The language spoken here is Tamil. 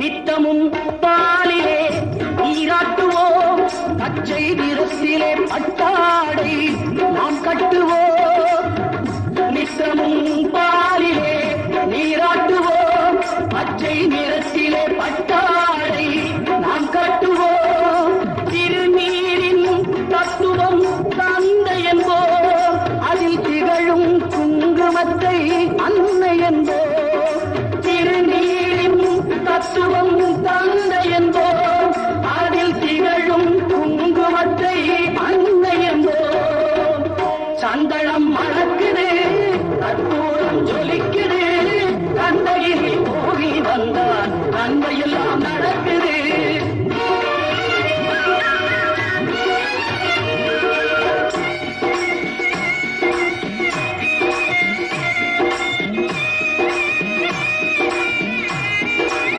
நித்தமும் பாலிலே நீராட்டுவோம், பச்சை நிறத்திலே பட்டாடை நாம் கட்டுவோம். நித்தமும் பாலிலே நீராட்டுவோம், பச்சை நிறத்திலே பட்டாடை நாம் கட்டுவோம். திருநீரின் தத்துவம் தந்தை என்போம், அதில் திகழும் குங்குமத்தை அன்னை என்போம். திருநீரின் தத்துவம் தந்தை என்போம், அதில் திகழும் குங்குமத்தை அன்னை என்போம். சந்தனம் மணக்குது, கற்பூரம் ஜொலிக்குது, கந்தகிரி போகி வந்தார், அன்பையெல்லாம் நடக்குது.